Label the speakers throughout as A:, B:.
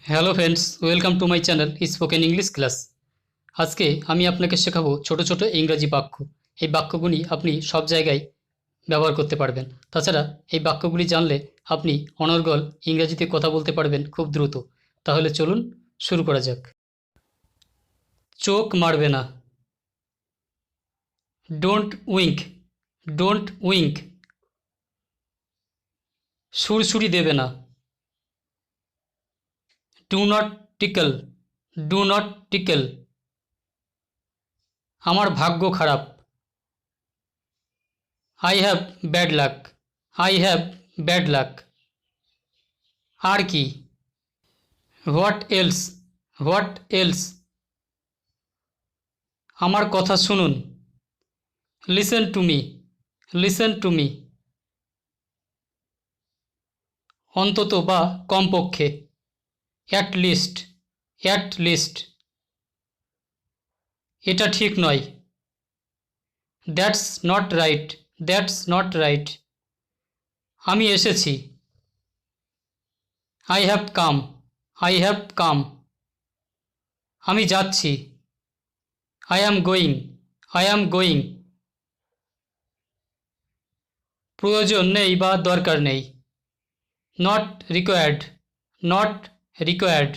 A: Hello friends, welcome to my channel spoken English class. আজকে আমি আপনাকে শেখাবো ছোট ছোট ইংরাজি বাক্য। এই বাক্যগুলি আপনি সব জায়গায় ব্যবহার করতে পারবেন। তাছাড়া এই বাক্যগুলি জানলে আপনি অনর্গল ইংরাজিতে কথা বলতে পারবেন খুব দ্রুত। তাহলে চলুন শুরু করা যাক। চোখ মারবে না। ডোন্ট উইঙ্ক। ডোন্ট উইঙ্ক। সুরসুরি দেবে না। Do not tickle. Do not tickle. আমার ভাগ্য খারাপ। I have bad luck. I have bad luck. আর কি? What else? What else? আমার কথা শুনুন। Listen to me. Listen to me. অন্তত বা কমপক্ষে। At least. At least. এটা ঠিক নয়। That's not right. That's not right. আমি এসেছি। I have come. I have come. আমি যাচ্ছি। I am going. I am going. প্রয়োজন নেই বা দরকার নেই। Not required. Not required.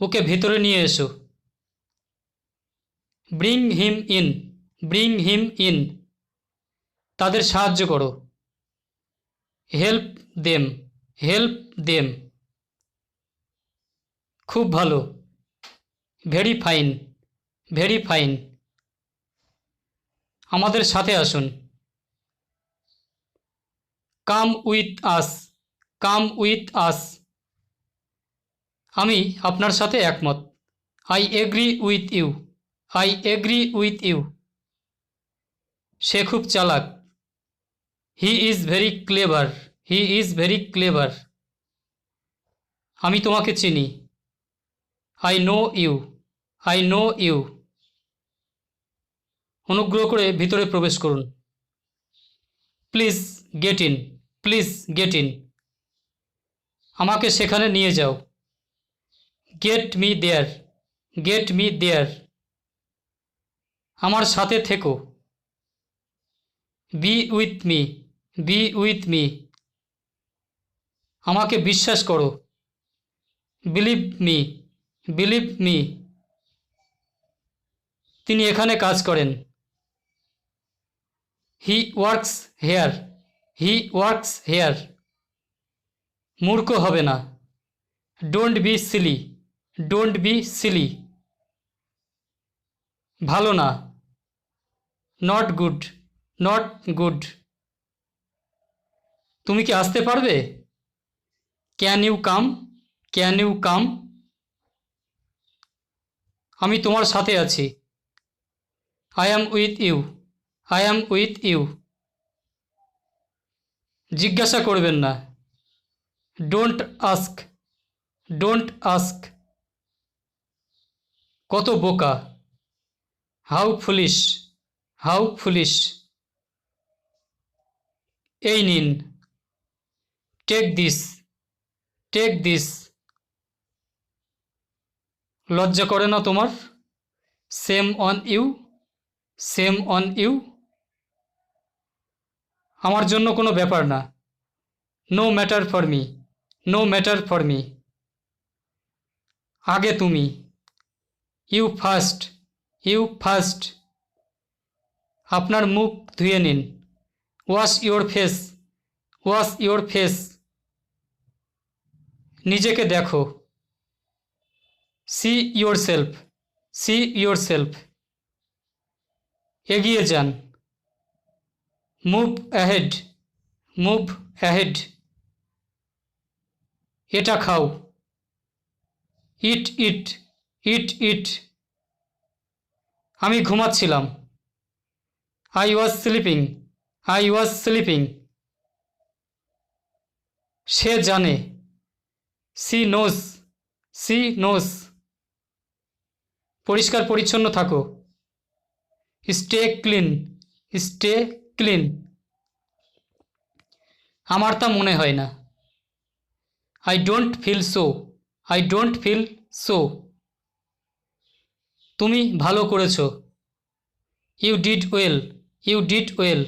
A: ওকে ভেতরে নিয়ে এসো। Bring him in. Bring him in. তাদের সাহায্য করো। Help them. Help them. খুব ভালো। Very fine. Very fine. আমাদের সাথে আসুন। Come with us. Come with us. আমি আপনার সাথে একমত। I agree with you. I agree with you. সে খুব চালাক। He is very clever. He is very clever. আমি তোমাকে চিনি। I know you. I know you. অনুগ্রহ করে ভিতরে প্রবেশ করুন। Please get in. Please get in. আমাকে সেখানে নিয়ে যাও। Get me there. Get me there. আমার সাথে থেকো। Be with me. Be with me. আমাকে বিশ্বাস করো। Believe me. Believe me. তিনি এখানে কাজ করেন। He works here. He works here. মূর্খ হবে না। Don't be silly. Don't be silly. ভালো না। Not good. Not good. তুমি কি আসতে পারবে? Can you come? Can you come? আমি তোমার সাথে আছি। I am with you. I am with you. জিজ্ঞাসা করবেন না। Don't ask. Don't ask. কত বোকা। How foolish. How foolish. এই নিন। Take this. Take this. লজ্জা করে না তোমার? Shame on you. Shame on you. আমার জন্য কোনো ব্যাপার না। No matter for me. No matter for me. আগে তুমি। You first. You first. আপনার মুখ ধুয়ে নিন। Wash your face. Wash your face. নিজেকে দেখো। See yourself. See yourself. এগিয়ে যান। Move ahead. Move ahead. এটা খাও। Eat it. It it. আমি ঘুমাচ্ছিলাম। I was sleeping. I was sleeping. সে জানে। She knows. She knows. পরিষ্কার পরিচ্ছন্ন থাকো। Stay clean. Stay clean. আমার তা মনে হয় না। I don't feel so. I don't feel so. তুমি ভালো করেছো। You did well. You did well.